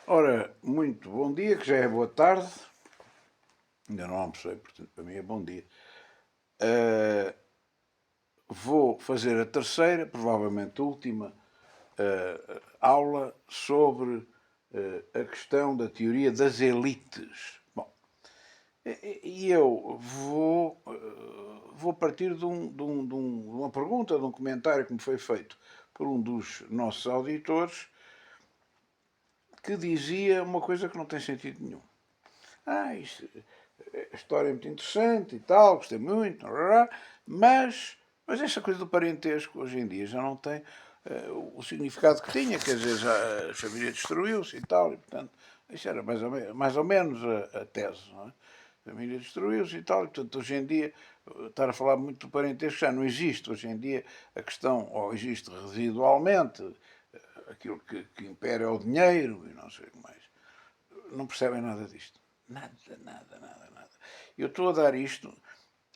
Ora, muito bom dia, que já é boa tarde. Ainda não almocei, portanto, para mim é bom dia. Uh, Vou fazer a terceira, provavelmente a última, aula sobre a questão da teoria das elites. Bom, e eu vou partir de uma pergunta, de um comentário que me foi feito por um dos nossos auditores, que dizia uma coisa que não tem sentido nenhum. Isto, a história é muito interessante e tal, gostei muito, mas esta coisa do parentesco hoje em dia já não tem o significado que tinha, quer dizer, já a família destruiu-se e tal, e portanto, isso era mais ou menos a tese, não é? A família destruiu-se e tal, e portanto, hoje em dia, estar a falar muito do parentesco já não existe. Hoje em dia, a questão, ou existe residualmente, aquilo que impera é o dinheiro e não sei o que mais. Não percebem nada disto. Nada, nada, nada, nada. Eu estou a dar isto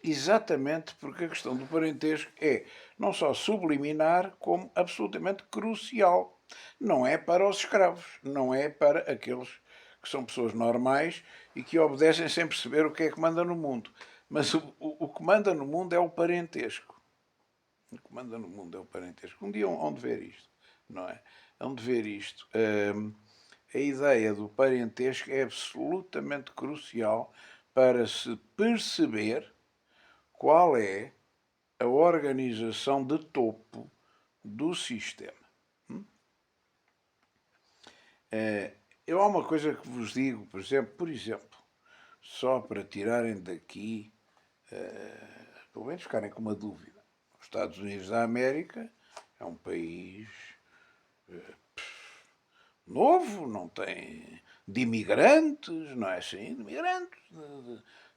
exatamente porque a questão do parentesco é não só subliminar, como absolutamente crucial. Não é para os escravos, não é para aqueles que são pessoas normais e que obedecem sem perceber o que é que manda no mundo. Mas o que manda no mundo é o parentesco. O que manda no mundo é o parentesco. Um dia hão de ver isto, não é? Hão de ver isto. A ideia do parentesco é absolutamente crucial para se perceber qual é a organização de topo do sistema. Eu há uma coisa que vos digo, por exemplo, só para tirarem daqui, pelo menos ficarem com uma dúvida. Os Estados Unidos da América é um país novo, não tem de imigrantes, não é assim? De imigrantes,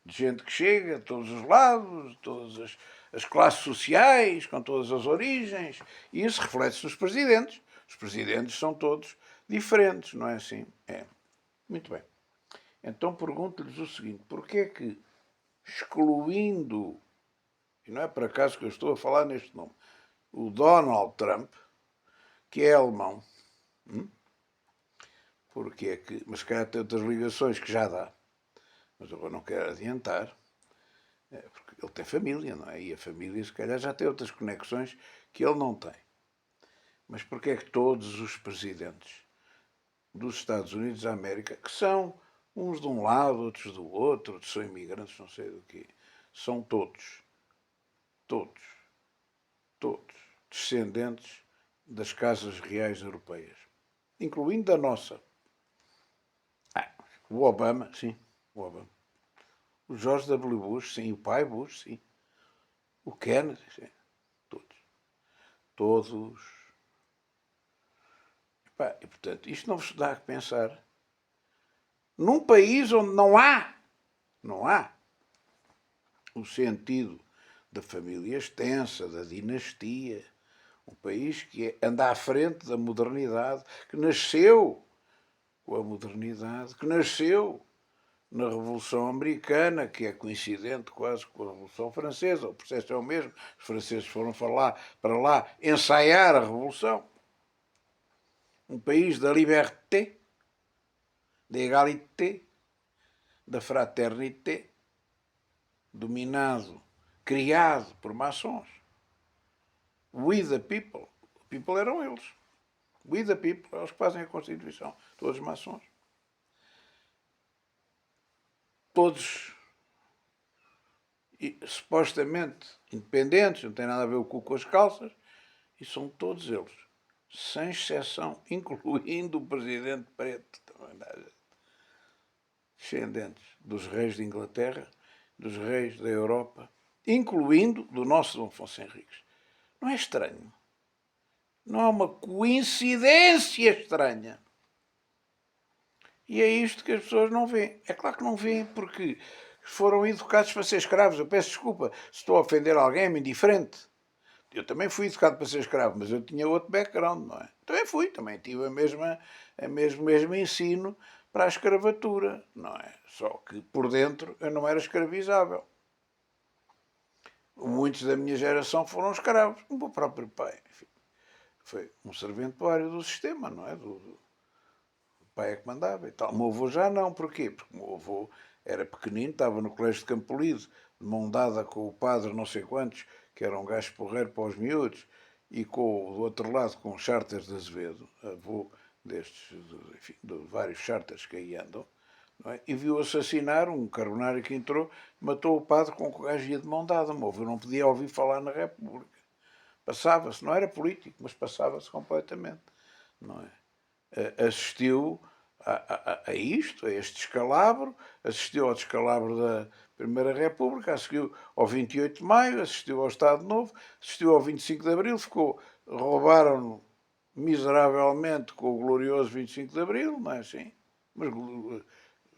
de gente que chega de todos os lados, de todas as classes sociais, com todas as origens, e isso reflete-se nos presidentes. Os presidentes são todos diferentes, não é assim? É. Muito bem. Então pergunto-lhes o seguinte: porquê é que, excluindo, e não é por acaso que eu estou a falar neste nome, o Donald Trump, que é alemão, porque é que, mas se calhar tem outras ligações que já dá, mas eu não quero adiantar, porque ele tem família, não é? E a família, se calhar, já tem outras conexões que ele não tem. Mas porquê é que todos os presidentes dos Estados Unidos da América, que são uns de um lado, outros do outro, outros são imigrantes, não sei do quê, são todos, todos, descendentes das casas reais europeias, incluindo a nossa. O Obama, sim, o Obama. O George W. Bush, sim, o pai Bush, sim. O Kennedy, sim. Todos. Todos. E portanto, isto não vos dá a pensar. Num país onde não há o sentido da família extensa, da dinastia, um país que anda à frente da modernidade, que nasceu com a modernidade, que nasceu na Revolução Americana, que é coincidente quase com a Revolução Francesa. O processo é o mesmo. Os franceses foram para lá ensaiar a Revolução. Um país da liberté, da égalité, da fraternité, dominado, criado por maçons. We the people. O people eram eles. We the people, é os que fazem a Constituição. Todos maçons. Todos supostamente independentes, não tem nada a ver o cu com as calças, e são todos eles, sem exceção, incluindo o presidente preto, descendentes dos reis de Inglaterra, dos reis da Europa, incluindo do nosso Dom Afonso Henriques. Não é estranho? Não é uma coincidência estranha? E é isto que as pessoas não veem. É claro que não veem porque foram educados para ser escravos. Eu peço desculpa se estou a ofender alguém, é-me indiferente. Eu também fui educado para ser escravo, mas eu tinha outro background, não é? Também tive o mesmo ensino para a escravatura, não é? Só que por dentro eu não era escravizável. Muitos da minha geração foram escravos. O meu próprio pai, enfim, foi um serventuário do sistema, não é? pai é que mandava e tal. O meu avô já não, porquê? Porque o meu avô era pequenino, estava no colégio de Campolide, de mão dada com o padre não sei quantos, que era um gajo porreiro para os miúdos, e com, do outro lado com charters de Azevedo, avô destes, enfim, de vários charters que aí andam, não é? E viu assassinar um carbonário que entrou, matou o padre com o gajo ia de mão dada. O meu avô não podia ouvir falar na República. Passava-se, não era político, mas passava-se completamente, não é? Assistiu a isto, a este descalabro, assistiu ao descalabro da Primeira República, assistiu ao 28 de Maio, assistiu ao Estado Novo, assistiu ao 25 de Abril, roubaram-no miseravelmente com o glorioso 25 de Abril, não é assim? Mas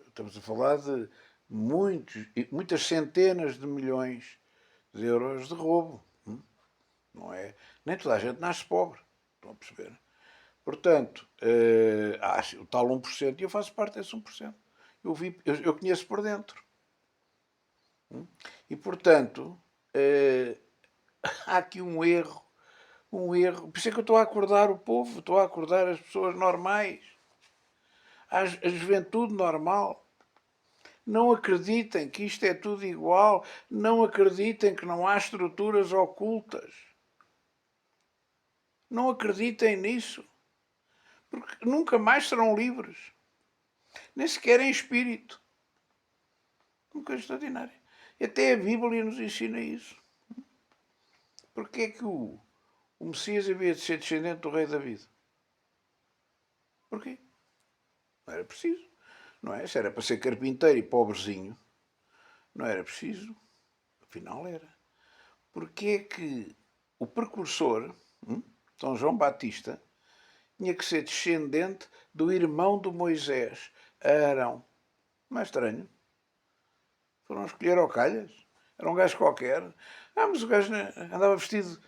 estamos a falar de muitas centenas de milhões de euros de roubo, não é? Nem toda a gente nasce pobre, estão a perceber? Portanto, o tal 1%, e eu faço parte desse 1%. Eu conheço por dentro. E, portanto, há aqui um erro. Por isso é que eu estou a acordar o povo, estou a acordar as pessoas normais, a juventude normal. Não acreditem que isto é tudo igual, não acreditem que não há estruturas ocultas. Não acreditem nisso, porque nunca mais serão livres, nem sequer em espírito. Uma coisa extraordinária. Até a Bíblia nos ensina isso. Porque é que o Messias havia de ser descendente do rei David? Porquê? Não era preciso. Não é? Se era para ser carpinteiro e pobrezinho, não era preciso. Afinal era. Porque é que o precursor, São João Batista, tinha que ser descendente do irmão de Moisés, Arão. Não é estranho? Foram escolher ao calhas. Era um gajo qualquer. Mas o gajo andava vestido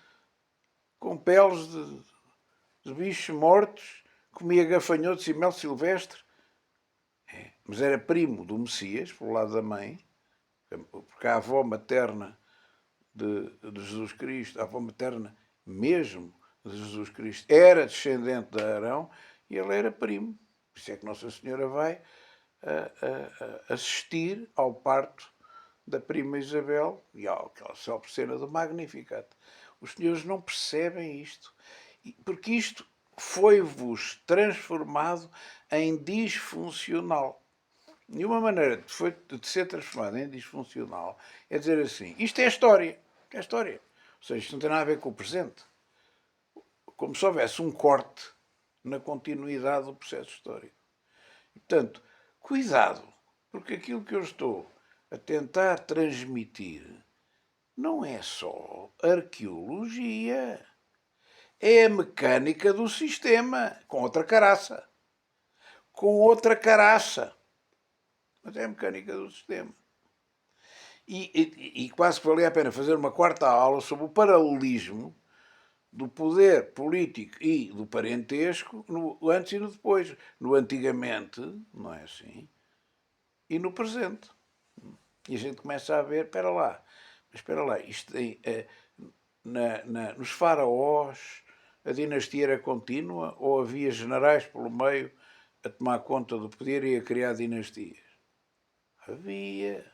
com peles de bichos mortos, comia gafanhotos e mel silvestre. Mas era primo do Messias, pelo lado da mãe, porque a avó materna de Jesus Cristo, a avó materna mesmo de Jesus Cristo, era descendente de Arão e ele era primo. Por isso é que Nossa Senhora vai assistir ao parto da prima Isabel e àquela célebre cena do Magnificat. Os senhores não percebem isto, porque isto foi-vos transformado em disfuncional. E uma maneira de ser transformado em disfuncional é dizer assim, isto é história. É história. Ou seja, isto não tem nada a ver com o presente. Como se houvesse um corte na continuidade do processo histórico. E, portanto, cuidado, porque aquilo que eu estou a tentar transmitir não é só arqueologia. É a mecânica do sistema, com outra caraça. Com outra caraça. Mas é a mecânica do sistema. E quase que valia a pena fazer uma quarta aula sobre o paralelismo do poder político e do parentesco no antes e no depois. No antigamente, não é assim? E no presente. E a gente começa a ver, espera lá, isto nos faraós a dinastia era contínua ou havia generais pelo meio a tomar conta do poder e a criar dinastias? Havia.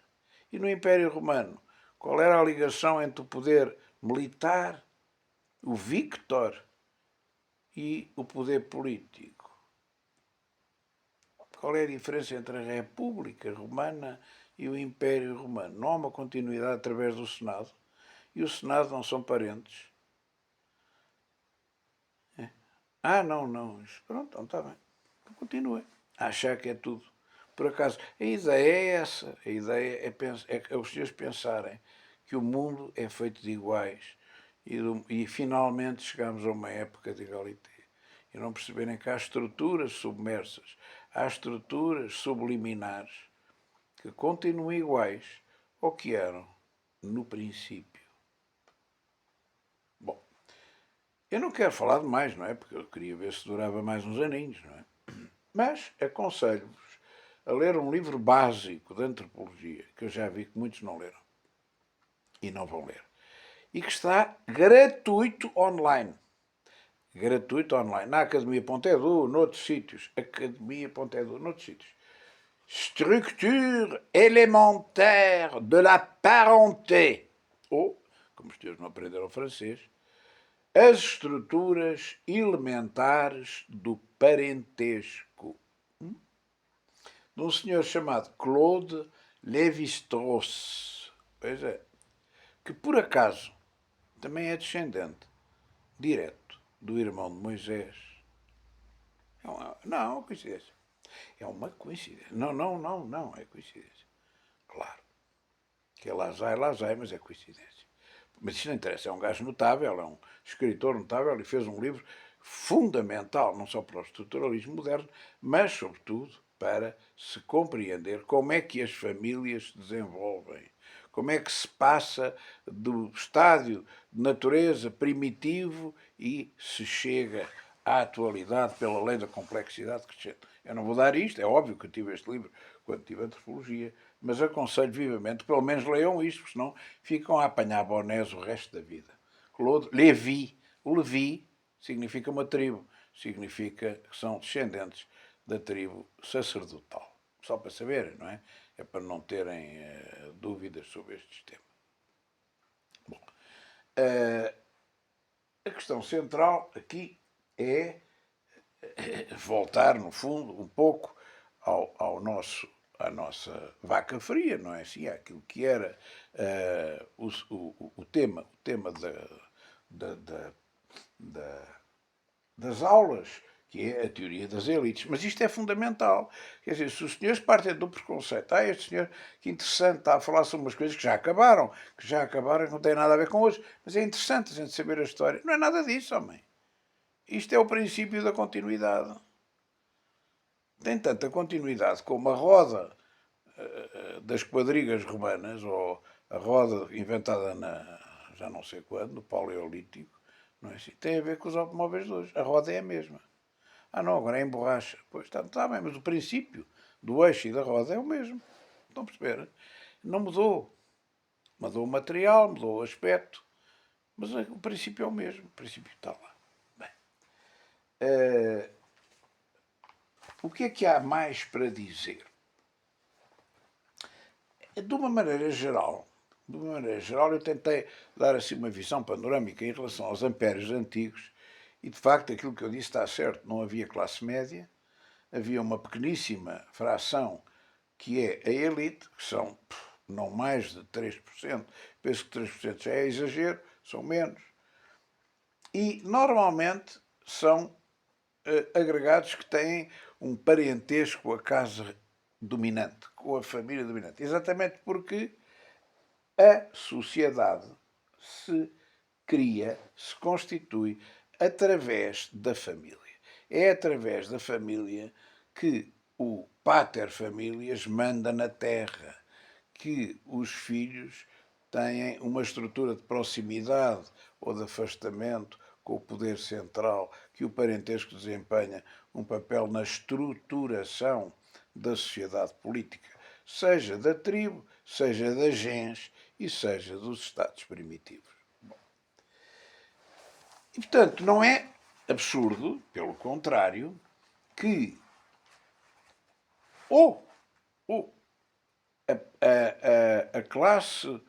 E no Império Romano, qual era a ligação entre o poder militar, o victor, e o poder político? Qual é a diferença entre a República Romana e o Império Romano? Não há uma continuidade através do Senado. E o Senado não são parentes. Não. Pronto, então está bem. Então continua. A achar que é tudo. Por acaso, a ideia é essa. A ideia é os senhores pensarem que o mundo é feito de iguais e finalmente chegamos a uma época de igualité. E não perceberem que há estruturas submersas, há estruturas subliminares que continuam iguais ao que eram no princípio. Bom, eu não quero falar de mais, não é? Porque eu queria ver se durava mais uns aninhos, não é? Mas aconselho-vos a ler um livro básico de antropologia, que eu já vi que muitos não leram e não vão ler, e que está gratuito online. gratuito online, na academia.edu, noutros sítios, academia.edu, noutros sítios. Structure élémentaire de la parenté. Ou, como os teus não aprenderam francês, as estruturas elementares do parentesco. De um senhor chamado Claude Lévi-Strauss. Pois é. Que por acaso também é descendente direto do irmão de Moisés. Não, é uma coincidência. É uma coincidência. Não, é coincidência. Claro. Que é lá já, mas é coincidência. Mas isso não interessa, é um gajo notável, é um escritor notável e fez um livro fundamental, não só para o estruturalismo moderno, mas, sobretudo, para se compreender como é que as famílias se desenvolvem, como é que se passa do estádio de natureza primitivo e se chega à atualidade pela lei da complexidade crescente. Eu não vou dar isto, é óbvio que eu tive este livro quando tive antropologia, mas aconselho vivamente, pelo menos leiam isto, porque senão ficam a apanhar bonés o resto da vida. Claude Lévi. O Levi significa uma tribo, significa que são descendentes da tribo sacerdotal. Só para saberem, não é? É para não terem dúvidas sobre este sistema. Bom, a questão central aqui é voltar, no fundo, um pouco ao nosso, à nossa vaca fria, não é assim? Aquilo que era o tema da, da, das aulas, que é a teoria das elites. Mas isto é fundamental. Quer dizer, se os senhores partem do preconceito, este senhor, que interessante, está a falar sobre umas coisas que já acabaram, que não têm nada a ver com hoje, mas é interessante a gente saber a história. Não é nada disso, homem. Isto é o princípio da continuidade. Tem tanta continuidade como a roda das quadrigas romanas, ou a roda inventada já não sei quando, no Paleolítico, não é assim? Tem a ver com os automóveis de hoje. A roda é a mesma. Ah não, agora é em borracha. Pois está bem, mas o princípio do eixo e da roda é o mesmo. Estão a perceber? Não mudou. Mudou o material, mudou o aspecto, mas o princípio é o mesmo. O princípio está lá. Bem, o que há mais para dizer? De uma maneira geral, eu tentei dar assim uma visão panorâmica em relação aos ampérios antigos e, de facto, aquilo que eu disse está certo. Não havia classe média, havia uma pequeníssima fração que é a elite, que são não mais de 3%, penso que 3% já é exagero, são menos, e normalmente são agregados que têm um parentesco com a casa dominante, com a família dominante. Exatamente porque a sociedade se cria, se constitui através da família. É através da família que o pater familias manda na terra, que os filhos têm uma estrutura de proximidade ou de afastamento com o poder central, que o parentesco desempenha um papel na estruturação da sociedade política, seja da tribo, seja da gens e seja dos Estados primitivos. Bom. E, portanto, não é absurdo, pelo contrário, que ou a classe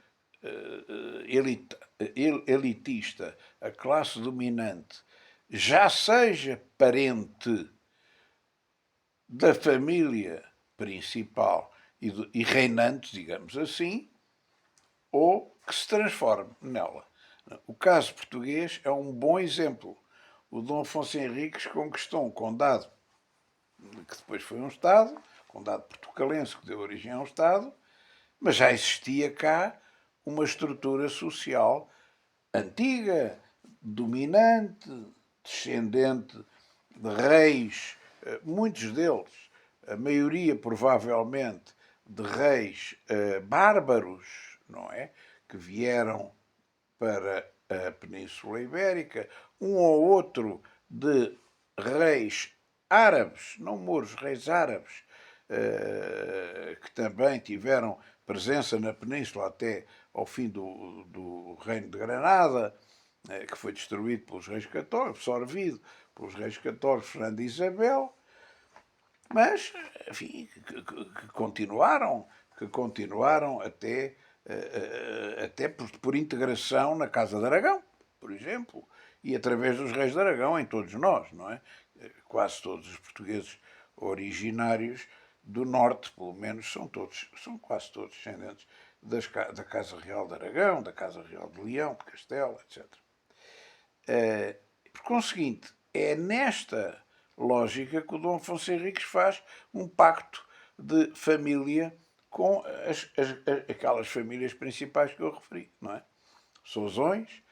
elitista, a classe dominante, já seja parente da família principal e reinante, digamos assim, ou que se transforme nela. O caso português é um bom exemplo. O Dom Afonso Henriques conquistou um condado que depois foi um Estado, condado portucalense que deu origem a um Estado, mas já existia cá uma estrutura social antiga, dominante, descendente de reis, muitos deles, a maioria provavelmente de reis bárbaros, não é? Que vieram para a Península Ibérica, um ou outro de reis árabes, não mouros, reis árabes, que também tiveram presença na Península até ao fim do Reino de Granada, que foi destruído pelos reis católicos, absorvido pelos reis católicos Fernando e Isabel, mas, enfim, que continuaram até por integração na Casa de Aragão, por exemplo, e através dos reis de Aragão em todos nós, não é? Quase todos os portugueses originários do norte, pelo menos, são quase todos descendentes da Casa Real de Aragão, da Casa Real de Leão, de Castela, etc. Por conseguinte, é nesta lógica que o Dom Afonso Henriques faz um pacto de família com aquelas famílias principais que eu referi, não é? Sousões,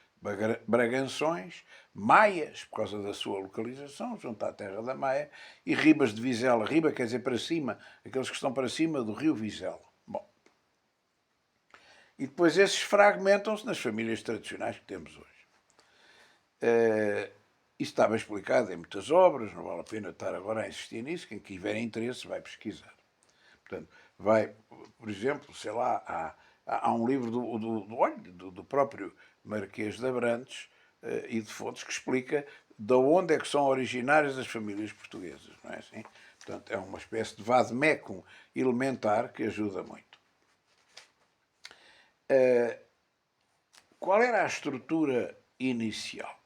Braganções, Maias, por causa da sua localização, junto à terra da Maia, e Ribas de Vizela. Riba quer dizer para cima, aqueles que estão para cima do rio Vizela. Bom, e depois esses fragmentam-se nas famílias tradicionais que temos hoje. Isso estava explicado em muitas obras, não vale a pena estar agora a insistir nisso. Quem tiver interesse vai pesquisar. Portanto, vai, por exemplo, sei lá, há um livro do próprio Marquês de Abrantes e de Fontes que explica de onde é que são originárias as famílias portuguesas, não é assim? Portanto, é uma espécie de vade-mecum elementar que ajuda muito. Qual era a estrutura inicial?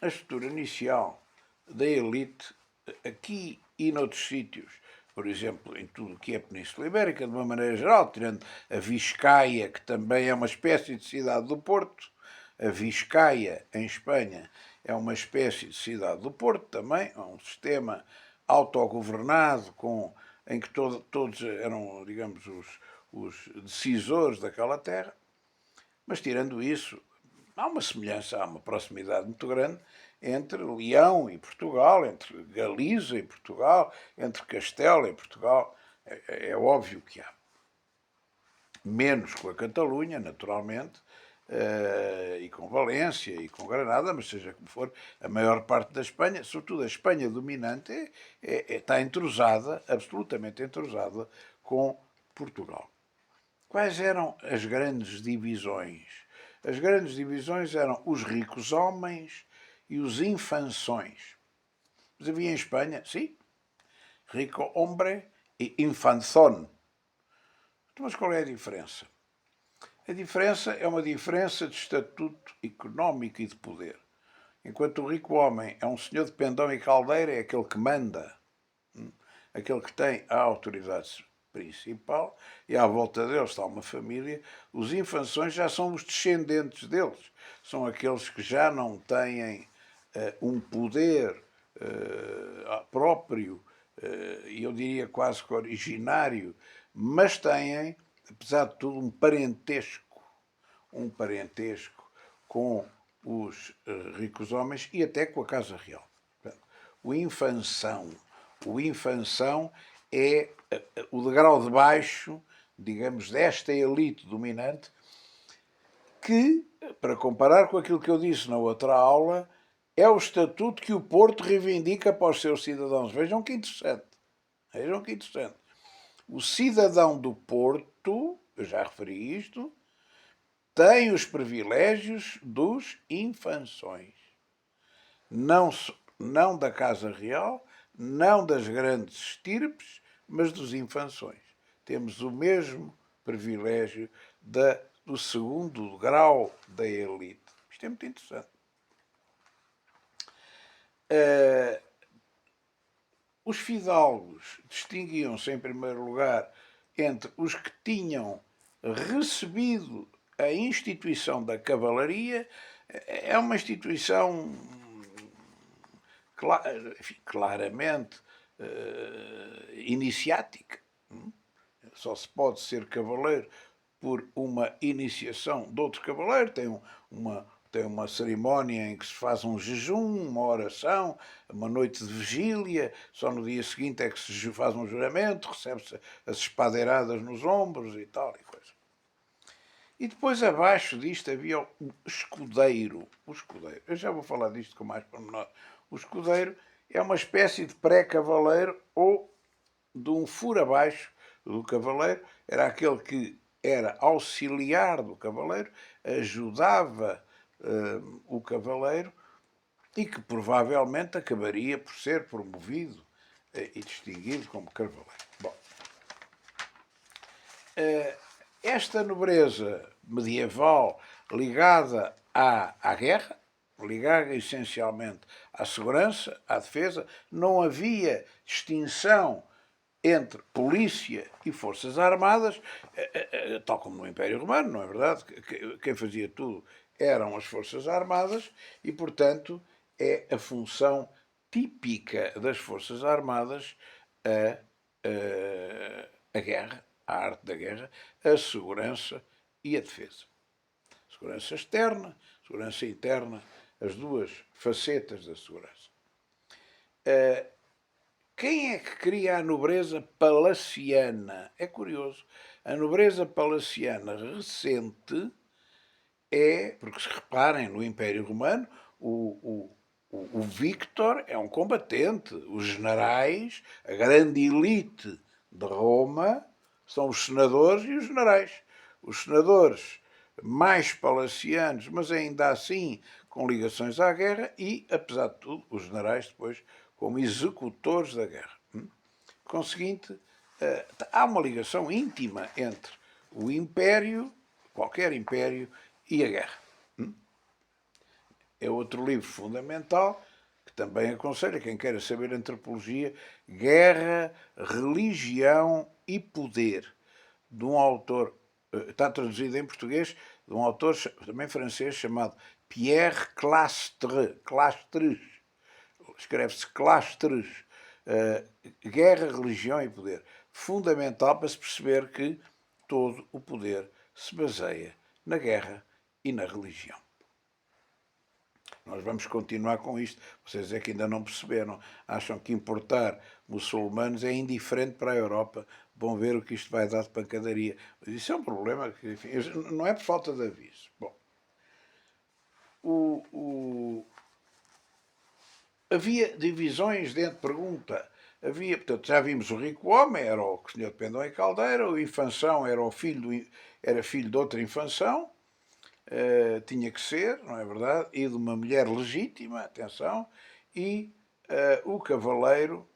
A estrutura inicial da elite, aqui e noutros sítios, por exemplo, em tudo o que é a Península Ibérica, de uma maneira geral, tirando a Viscaia, que também é uma espécie de cidade do Porto. A Viscaia, em Espanha, é uma espécie de cidade do Porto também, é um sistema autogovernado em que todos eram, digamos, os decisores daquela terra. Mas tirando isso, há uma semelhança, há uma proximidade muito grande entre Leão e Portugal, entre Galiza e Portugal, entre Castela e Portugal. É óbvio que há. Menos com a Catalunha, naturalmente, e com Valência e com Granada, mas seja como for, a maior parte da Espanha, sobretudo a Espanha dominante, está entrosada, absolutamente entrosada com Portugal. Quais eram as grandes divisões? As grandes divisões eram os ricos homens e os infanções. Mas havia em Espanha, sim, rico hombre e infanzón. Mas qual é a diferença? A diferença é uma diferença de estatuto económico e de poder. Enquanto o rico homem é um senhor de pendão e caldeira, é aquele que manda, aquele que tem a autoridade principal, e à volta deles está uma família. Os infanções já são os descendentes deles, são aqueles que já não têm um poder próprio, e eu diria quase que originário, mas têm, apesar de tudo, um parentesco com os ricos homens e até com a Casa Real. O infanção. O infanção é o degrau de baixo, digamos, desta elite dominante, que, para comparar com aquilo que eu disse na outra aula, é o estatuto que o Porto reivindica para os seus cidadãos. Vejam que interessante. Vejam que interessante. O cidadão do Porto, eu já referi isto, tem os privilégios dos infanções. Não da Casa Real, não das grandes estirpes, mas dos infanções. Temos o mesmo privilégio do segundo grau da elite. Isto é muito interessante. Os fidalgos distinguiam-se, em primeiro lugar, entre os que tinham recebido a instituição da cavalaria. É uma instituição claramente iniciática. Só se pode ser cavaleiro por uma iniciação de outro cavaleiro. Tem uma cerimónia em que se faz um jejum, uma oração, uma noite de vigília. Só no dia seguinte é que se faz um juramento, recebe-se as espadeiradas nos ombros e tal e coisa. E depois abaixo disto havia o escudeiro. O escudeiro. Eu já vou falar disto com mais pormenor. O escudeiro é uma espécie de pré-cavaleiro ou de um furo abaixo do cavaleiro. Era aquele que era auxiliar do cavaleiro, ajudava o cavaleiro, e que provavelmente acabaria por ser promovido e distinguido como cavaleiro. Bom, esta nobreza medieval ligada à guerra, ligada essencialmente à segurança, à defesa, não havia distinção entre polícia e forças armadas, tal como no Império Romano, não é verdade? Quem fazia tudo eram as forças armadas e, portanto, é a função típica das forças armadas a guerra, a arte da guerra, a segurança e a defesa. Segurança externa, segurança interna, as duas facetas da segurança. Quem é que cria a nobreza palaciana? É curioso. A nobreza palaciana recente é, porque se reparem, no Império Romano, o Victor é um combatente. Os generais, a grande elite de Roma, são os senadores e os generais. Os senadores mais palacianos, mas ainda assim com ligações à guerra, e, apesar de tudo, os generais depois como executores da guerra. Conseguinte, há uma ligação íntima entre o império, qualquer império, e a guerra. É outro livro fundamental que também aconselho a quem queira saber antropologia, Guerra, Religião e Poder, de um autor, está traduzido em português, de um autor também francês chamado Pierre Clastres. Escreve-se Clastres. Guerra, Religião e Poder. Fundamental para se perceber que todo o poder se baseia na guerra e na religião. Nós vamos continuar com isto. Vocês é que ainda não perceberam. Acham que importar muçulmanos é indiferente para a Europa. Vão ver o que isto vai dar de pancadaria. Mas isso é um problema que, enfim, não é por falta de aviso. Bom, havia divisões dentro de pergunta. Havia, portanto, já vimos o rico homem, era o senhor de Pendão e Caldeira, o infanção era era filho de outra infanção, tinha que ser, não é verdade? E de uma mulher legítima, atenção, e o cavaleiro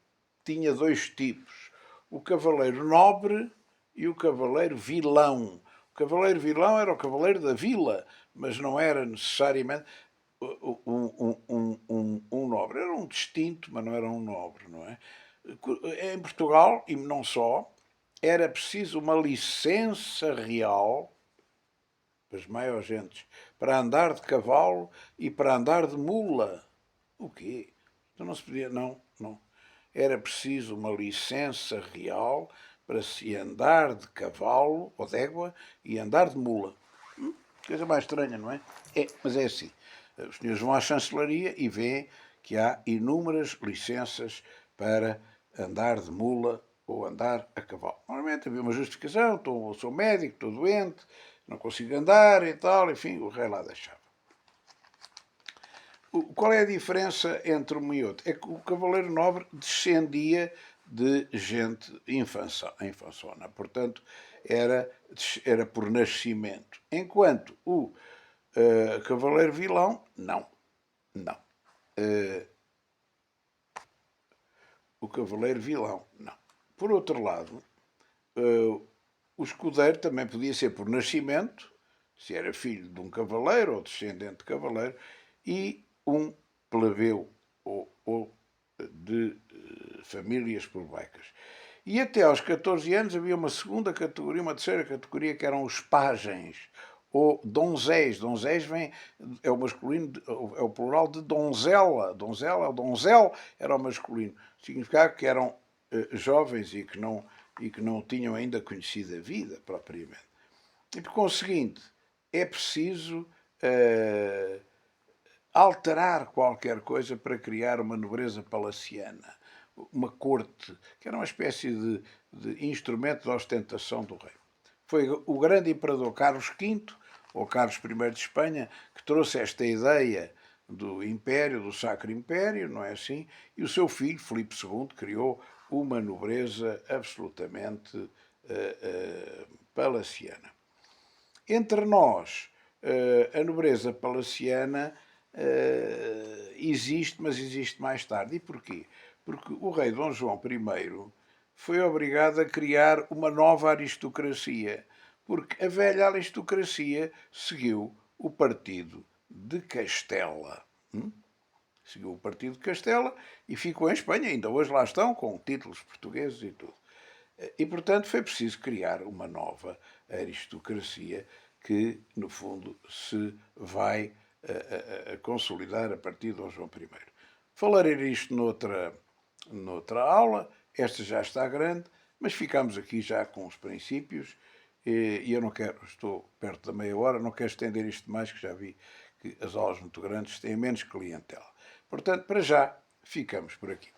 tinha dois tipos: o cavaleiro nobre e o cavaleiro vilão. O cavaleiro vilão era o cavaleiro da vila, mas não era necessariamente um nobre. Era um distinto, mas não era um nobre, não é? Em Portugal, e não só, era preciso uma licença real para as maiores gentes, para andar de cavalo e para andar de mula. O quê? Então não se podia, não. Era preciso uma licença real para se andar de cavalo ou de égua e andar de mula. Coisa mais estranha, não é? É, mas é assim. Os senhores vão à chancelaria e veem que há inúmeras licenças para andar de mula ou andar a cavalo. Normalmente havia uma justificação: sou médico, estou doente, não consigo andar e tal, enfim, o rei lá deixava. Qual é a diferença entre um e outro? É que o cavaleiro nobre descendia de gente infançona, portanto era por nascimento, enquanto o cavaleiro vilão, não. O cavaleiro vilão, não. Por outro lado, o escudeiro também podia ser por nascimento, se era filho de um cavaleiro ou descendente de cavaleiro, e um plebeu ou de famílias plebeicas. E até aos 14 anos havia uma segunda categoria, uma terceira categoria, que eram os pajens, ou donzéis. Donzéis é o masculino, é o plural de donzela. Donzela, o donzel era o masculino. Significava que eram jovens e que não tinham ainda conhecido a vida propriamente. E por conseguinte, é preciso alterar qualquer coisa para criar uma nobreza palaciana, uma corte, que era uma espécie de instrumento de ostentação do rei. Foi o grande imperador Carlos V, ou Carlos I de Espanha, que trouxe esta ideia do Império, do Sacro Império, não é assim? E o seu filho, Filipe II, criou uma nobreza absolutamente palaciana. Entre nós, A nobreza palaciana existe, mas existe mais tarde. E porquê? Porque o rei Dom João I foi obrigado a criar uma nova aristocracia, porque a velha aristocracia seguiu o partido de Castela. Seguiu o partido de Castela e ficou em Espanha. Ainda hoje lá estão, com títulos portugueses e tudo. E, portanto, foi preciso criar uma nova aristocracia que, no fundo, se vai a consolidar a partir de Dom João I. Falarei disto noutra aula, esta já está grande, mas ficamos aqui já com os princípios e eu não quero, estou perto da meia hora, não quero estender isto mais, que já vi que as aulas muito grandes têm menos clientela. Portanto, para já, ficamos por aqui.